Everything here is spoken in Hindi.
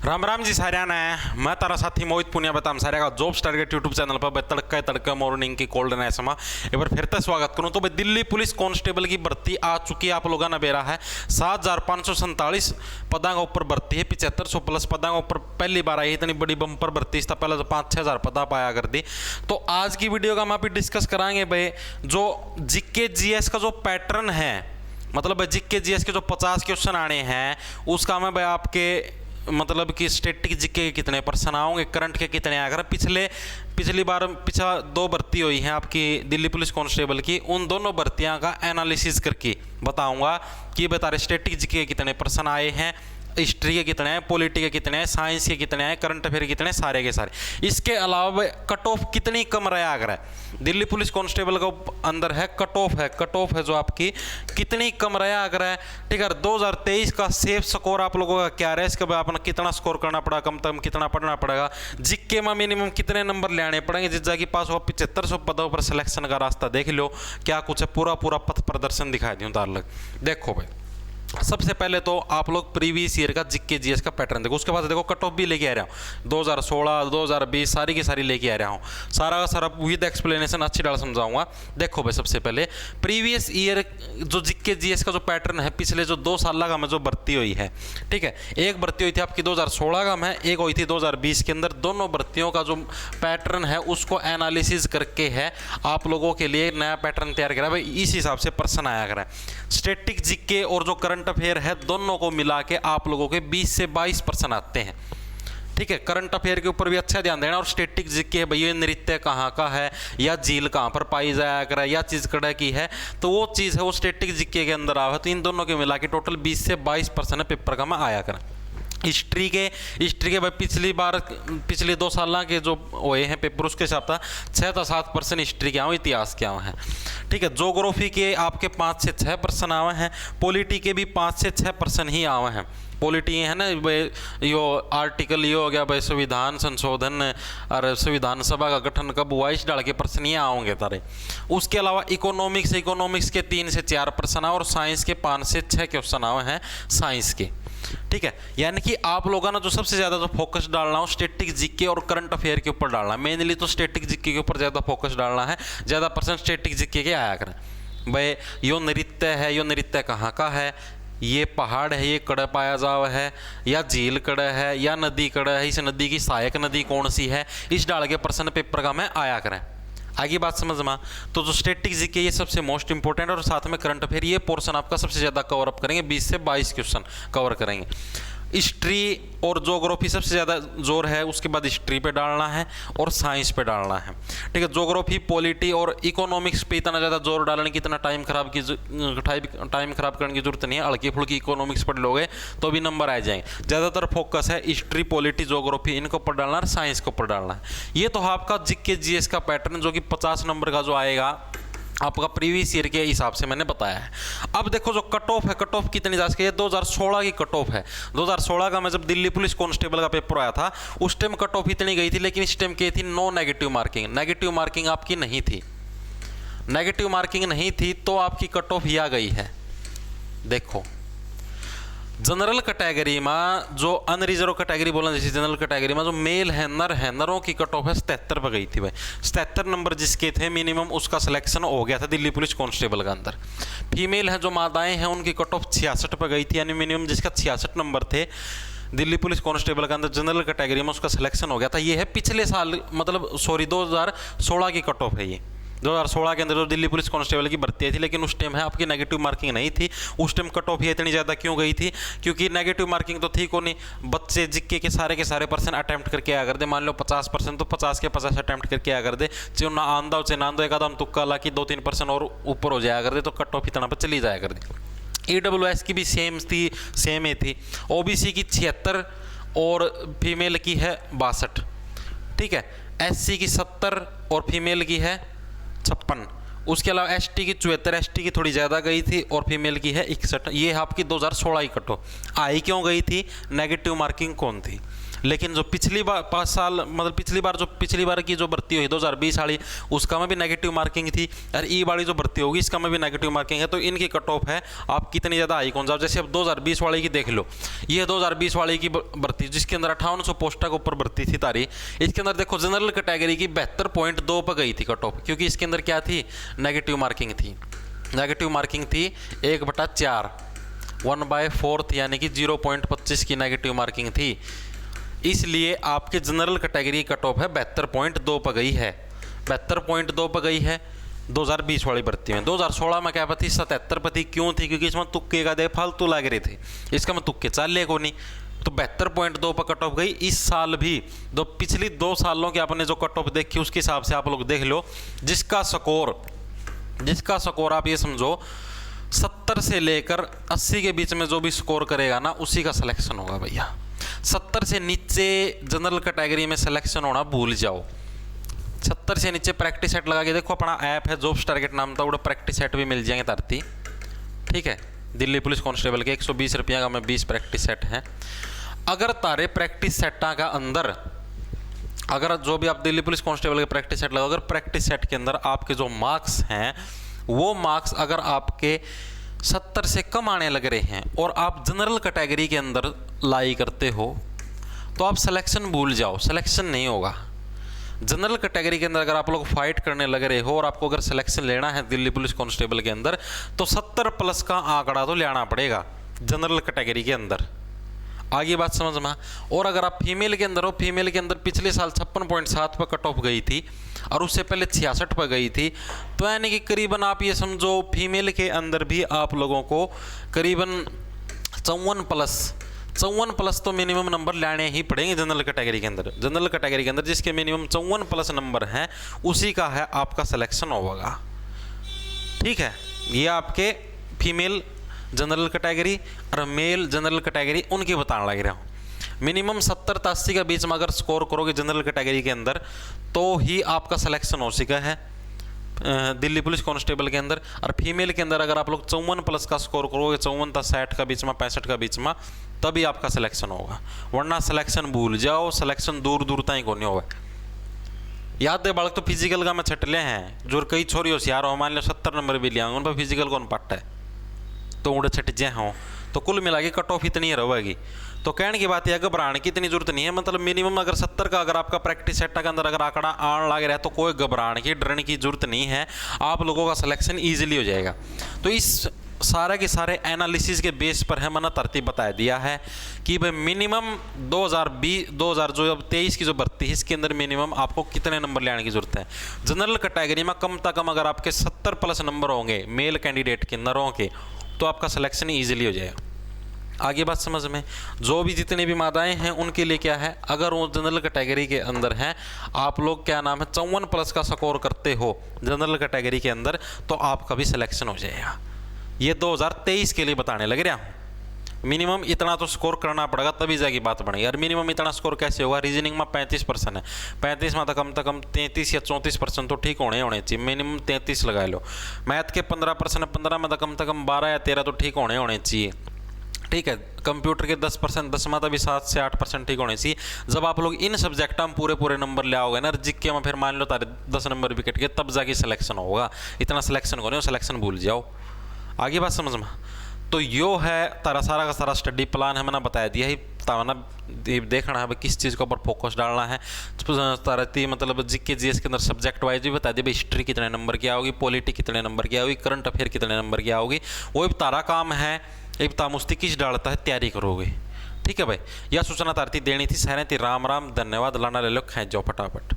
राम राम जी सारिया ने मैं तारा साथी मोहित पुनिया बताम सारिया का जॉब्स टारगेट यूट्यूब चैनल पर तड़का तड़का मॉर्निंग की कोल्ड ने ऐसा एक बार फिर से स्वागत करूं। तो भाई दिल्ली पुलिस कांस्टेबल की भर्ती आ चुकी है। आप लोगों ने बेरा है 7,547 पदा का ऊपर भर्ती है। 7500 प्लस पदा का ऊपर पहली बार आई। इतनी बड़ी बम्पर भर्ती इसका पहले तो 5-6 हज़ार पदा पाया कर दी। तो आज की वीडियो का हम आप डिस्कस कराएंगे भाई जो जीके जीएस का जो पैटर्न है, मतलब जीके जीएस के जो 50 क्वेश्चन आने हैं उसका मैं भाई आपके मतलब कि स्टैटिक जीके के कितने परसेंट आओगे, करंट के कितने आए। अगर पिछली बार पिछला 2 भर्ती हुई हैं आपकी दिल्ली पुलिस कांस्टेबल की, उन दोनों भर्तियां का एनालिसिस करके बताऊंगा कि बता रहे स्टैटिक जीके के कितने परसेंट आए हैं, हिस्ट्री के कितने हैं, पॉलिटी के कितने हैं, साइंस के कितने हैं, करंट अफेयर कितने, सारे के सारे। इसके अलावा कट ऑफ कितनी कम रहा अगर दिल्ली पुलिस कांस्टेबल का अंदर है कट ऑफ है जो आपकी कितनी कम रहा अगर है। ठीक है, 2023 का सेफ स्कोर आप लोगों का क्या रहा है, इसके बाद आपने कितना स्कोर करना पड़ा, कम से कम कितना पढ़ना पड़ेगा, जीके में मिनिमम कितने नंबर ले आने पड़ेंगे, जिस जगह पास हो 7500 पदों पर सिलेक्शन का रास्ता देख लो क्या कुछ है। पूरा पथ प्रदर्शन दिखाई दूँ तार लग। देखो भाई सबसे पहले तो आप लोग प्रीवियस ईयर का जीके जीएस का पैटर्न देखो, उसके बाद देखो कट ऑफ भी लेके आ रहा हूँ 2016 2020 सारी की सारी लेके आ रहा हूँ, सारा का सारा विद एक्सप्लेनेशन अच्छी तरह समझाऊंगा। देखो भाई सबसे पहले प्रीवियस ईयर जो जीके जीएस का जो पैटर्न है पिछले जो 2 साल का में जो भर्ती हुई है, ठीक है, एक भर्ती हुई थी आपकी 2016 का में, एक हुई थी 2020 के अंदर। दोनों भर्तियों का जो पैटर्न है उसको एनालिसिस करके है आप लोगों के लिए नया पैटर्न तैयार करा भाई। इस हिसाब से पर्सन आया करा। स्टैटिक जीके और जो करंट अफेयर है दोनों को मिला के आप लोगों के 20 से 22% आते हैं। ठीक है, करंट अफेयर के ऊपर भी अच्छा ध्यान देना। और स्टैटिक जीके भैया नृत्य कहाँ का है या झील कहाँ पर पाई जाया करे या चीज कड़ा की है, तो वो चीज़ है वो स्टैटिक जीके के अंदर आवे। तो इन दोनों के मिला के टोटल 20 से 22% पेपर का में आया करें। हिस्ट्री के भाई पिछले 2 साल के जो हुए हैं पेपर उसके हिसाब था 6 से 7% हिस्ट्री के आए, इतिहास के आए हैं। ठीक है, ज्योग्राफी के आपके 5 से 6% आए हैं, पॉलिटी के भी 5 से 6% ही आए हैं। पॉलिटी है ना यो आर्टिकल ये हो गया भाई संविधान संशोधन और संविधान सभा का गठन कब हुआ, इस डाल के प्रश्न ये आओगे तारे। उसके अलावा इकोनॉमिक्स के 3 से 4% आए और साइंस के 5 से 6 क्वेश्चन आए हैं साइंस के। ठीक है, यानी कि आप लोगों ने जो सबसे ज्यादा जो फोकस डालना हो स्टैटिक जीके और करंट अफेयर के ऊपर डालना है। मेनली तो स्टैटिक जीके के ऊपर ज्यादा फोकस डालना है, ज्यादा परसेंट स्टैटिक जीके के आया करें। भाई यो नृत्य कहाँ का है, ये पहाड़ है, ये कड़ा पाया जावा है, या झील कड़ा है, या नदी कड़ा है, इस नदी की सहायक नदी कौन सी है, इस डाल के प्रश्न पेपर का मैं आया करें। आगे बात समझ में। तो जो स्टैटिक जीके ये सबसे मोस्ट इंपॉर्टेंट और साथ में करंट अफेयर ये पोर्शन आपका सबसे ज़्यादा कवर अप करेंगे, 20 से 22 क्वेश्चन कवर करेंगे। हिस्ट्री और ज्योग्राफी सबसे ज़्यादा जोर है, उसके बाद हिस्ट्री पे डालना है और साइंस पे डालना है। ठीक है, ज्योग्राफी पॉलिटी और इकोनॉमिक्स पे इतना ज़्यादा जोर डालने की इतना टाइम खराब करने की जरूरत नहीं है। हल्की फुल्की इकोनॉमिक्स पढ़ लोगे तो भी नंबर आ जाएंगे। ज़्यादातर फोकस है हिस्ट्री पॉलिटी ज्योग्राफी इनको ऊपर डालना है, साइंस के ऊपर डालना है। ये तो आपका जीके जीएस का पैटर्न जो कि 50 नंबर का जो आएगा आपका प्रीवियस ईयर के हिसाब से मैंने बताया है। अब देखो जो कट ऑफ है, कट ऑफ कितनी जा सके, 2016 की कट ऑफ है। 2016 का मैं जब दिल्ली पुलिस कांस्टेबल का पेपर आया था उस टाइम कट ऑफ इतनी गई थी, लेकिन इस टाइम की थी नो नेगेटिव मार्किंग आपकी नहीं थी। नेगेटिव मार्किंग नहीं थी तो आपकी कट ऑफ आ गई है। देखो जनरल कैटेगरी में जो अनरिजर्व कैटेगरी बोला जैसे जनरल कैटेगरी में जो मेल है नरों की कट ऑफ है 77 पर गई थी भाई। 77 नंबर जिसके थे मिनिमम उसका सिलेक्शन हो गया था दिल्ली पुलिस कांस्टेबल के अंदर। फीमेल है जो माताएं हैं उनकी कट ऑफ 66 पर गई थी, यानी मिनिमम जिसका 66 नंबर थे दिल्ली पुलिस कांस्टेबल के अंदर जनरल कैटेगरी में उसका सिलेक्शन हो गया था। ये है पिछले साल मतलब 2016 की कट ऑफ है। ये 2016 के अंदर जो दिल्ली पुलिस कांस्टेबल की भर्ती थी, लेकिन उस टाइम है आपकी नेगेटिव मार्किंग नहीं थी। उस टाइम कट ऑफ इतनी ज़्यादा क्यों गई थी, क्योंकि नेगेटिव मार्किंग तो थी को नहीं, बच्चे जीके के सारे परसेंट अटैम्प्ट करके आया कर दे। मान लो 50% तो 50 के 50 अटैम्प्ट करके आया कर दे, चाहे ना आंदा हो चाहे ना आंदा, एक आधा तुक्का ला कि 2-3% और ऊपर हो जाया कर दे तो कट ऑफ इतना पर चली जाया कर दे। EWS की भी सेम ही थी। OBC की 76 और फीमेल की है 62। ठीक है, SC की 70 और फीमेल की है 56। उसके अलावा ST की 74, ST की थोड़ी ज़्यादा गई थी और फीमेल की है 61। ये आपकी 2016 की कट ऑफ आई क्यों गई थी, नेगेटिव मार्किंग कौन थी। लेकिन जो पिछली बार 5 साल मतलब पिछली बार की जो भर्ती हुई 2020 वाली, उसका में भी नेगेटिव मार्किंग थी, और ई वाली जो भर्ती होगी इसका में भी नेगेटिव मार्किंग है। तो इनकी कट ऑफ है आप कितनी ज़्यादा हाई कौन जाओ। जैसे अब 2020 वाली की देख लो, ये 2020 वाली की भर्ती जिसके अंदर 5800 पोस्टों के ऊपर भर्ती थी तारी, इसके अंदर देखो जनरल कैटेगरी की 72.2 पर गई थी कट ऑफ, क्योंकि इसके अंदर क्या थी, नेगेटिव मार्किंग थी। नेगेटिव मार्किंग थी 1/4 1/4 यानी कि 0.25 की नेगेटिव मार्किंग थी, इसलिए आपके जनरल कैटेगरी कट ऑफ है 72.2 पर गई है। 72.2 पर गई है 2020 वाली भर्ती में। 2016 में क्या पति 77 पर थी। क्यों थी, क्योंकि इसमें तुक्के का दे फालतू लग रहे थे, इसका में तुक्के चाल ले को नहीं, तो 72.2 पर कट ऑफ गई। इस साल भी दो पिछली 2 सालों के आपने जो कट ऑफ देखी उसके हिसाब से आप लोग देख लो, जिसका स्कोर आप ये समझो 70 से लेकर 80 के बीच में जो भी स्कोर करेगा ना उसी का सिलेक्शन होगा भैया। 70 से नीचे जनरल कैटेगरी में सिलेक्शन होना भूल जाओ। 70 से नीचे प्रैक्टिस सेट लगा के देखो, अपना ऐप है जॉब्स टारगेट नाम था, वो प्रैक्टिस सेट भी मिल जाएंगे धरती, ठीक है। दिल्ली पुलिस कांस्टेबल के 120 रुपया का में 20 प्रैक्टिस सेट हैं। अगर तारे प्रैक्टिस सेटा का अंदर, अगर जो भी आप दिल्ली पुलिस कांस्टेबल के प्रैक्टिस सेट लगाओ, अगर प्रैक्टिस सेट के अंदर आपके जो मार्क्स हैं वो मार्क्स अगर आपके 70 से कम आने लग रहे हैं और आप जनरल कैटेगरी के अंदर लाई करते हो तो आप सिलेक्शन भूल जाओ, सिलेक्शन नहीं होगा। जनरल कैटेगरी के अंदर अगर आप लोग फाइट करने लग रहे हो और आपको अगर सिलेक्शन लेना है दिल्ली पुलिस कांस्टेबल के अंदर, तो 70+ का आंकड़ा तो लेना पड़ेगा जनरल कैटेगरी के अंदर। आगे बात समझ में। और अगर आप फीमेल के अंदर हो, फीमेल के अंदर पिछले साल 56.7 पर कट ऑफ गई थी और उससे पहले 66 पर गई थी, तो यानी कि करीबन आप ये समझो फीमेल के अंदर भी आप लोगों को करीबन 54+ तो मिनिमम नंबर लाने ही पड़ेंगे जनरल कैटेगरी के अंदर। जनरल कैटेगरी के अंदर जिसके मिनिमम 54+ नंबर हैं उसी का है आपका सिलेक्शन होगा, ठीक है। ये आपके फीमेल जनरल कैटेगरी और मेल जनरल कैटेगरी उनकी बताने लग रहा हूँ। मिनिमम 70 से 80 के बीच में अगर स्कोर करोगे जनरल कैटेगरी के अंदर तो ही आपका सिलेक्शन हो सका है दिल्ली पुलिस कांस्टेबल के अंदर। और फीमेल के अंदर अगर आप लोग 54+ का स्कोर करोगे, 54 से 60 का बीच में, 65 का बीच में, तभी आपका सिलेक्शन होगा, वरना सिलेक्शन भूल जाओ, सिलेक्शन दूर दूर तक को नहीं होगा। याद है बालक तो फिजिकल का मैं छटले हैं, जो कई छोरी होशियार हो, मान लो 70 नंबर भी लिया उन पर फिजिकल कौन पट्टा है तो उड़े छट जाए हों, तो कुल मिला के कट ऑफ इतनी रहेगी। तो कहने की बात यह घबराने की इतनी जरूरत नहीं है, मतलब मिनिमम अगर 70 का अगर आपका प्रैक्टिस सेट के अंदर अगर आंकड़ा आने लग रहा है तो कोई घबराने की डरने की जरूरत नहीं है, आप लोगों का सिलेक्शन ईजिली हो जाएगा। तो इस सारे के सारे एनालिसिस के बेस पर है मैंने तरतीब बता दिया है कि भाई मिनिमम 2023 की जो भर्ती है इसके अंदर मिनिमम आपको कितने नंबर लेने की जरूरत है। जनरल कैटेगरी में कम से कम अगर आपके 70+ नंबर होंगे मेल कैंडिडेट के अंदर होंगे तो आपका सिलेक्शन ईजिली हो जाएगा। आगे बात समझ में। जो भी जितने भी मादाएं हैं उनके लिए क्या है, अगर वो जनरल कैटेगरी के अंदर हैं, आप लोग क्या नाम है 54+ का स्कोर करते हो जनरल कैटेगरी के अंदर, तो आपका भी सिलेक्शन हो जाएगा। ये 2023 के लिए बताने लग रहा हूँ। मिनिमम इतना तो स्कोर करना पड़ेगा तभी जाएगी बात बनेगी। और मिनिमम इतना स्कोर कैसे होगा, रीजनिंग में 35% है, 35 में तो कम 33 या 34% तो ठीक होने चाहिए, मिनिमम 33 लगा लो। मैथ के 15%, 15 में तो कम 12 या 13 तो ठीक होने चाहिए, ठीक है। कंप्यूटर के 10%, 10 में तो भी 7 से 8% ठीक होने चाहिए। जब आप लोग इन सब्जेक्ट में पूरे नंबर ले आओगे ना, जिक्के में फिर मान लो तारे 10 नंबर भी कट गए तब जाके सिलेक्शन होगा। इतना सिलेक्शन करो, सिलेक्शन भूल जाओ। आगे बात समझ में। तो यो है तारा सारा का सारा स्टडी प्लान है, मैंने बताया दिया ही ताना देखना है किस चीज़ के ऊपर फोकस डालना है। तारा मतलब जीके जीएस के अंदर सब्जेक्ट वाइज भी बता दिया भाई, हिस्ट्री कितने नंबर की आओगी, पॉलिटी कितने नंबर की आओगी, करंट अफेयर कितने नंबर की आओगी, वो भी तारा काम है। एक तामुस्ती किस डालता है तैयारी करोगे, ठीक है भाई। यह सूचना तारती देनी थी सहने थी। राम राम, धन्यवाद। लाना ले लो, खेच जाओ फटाफट।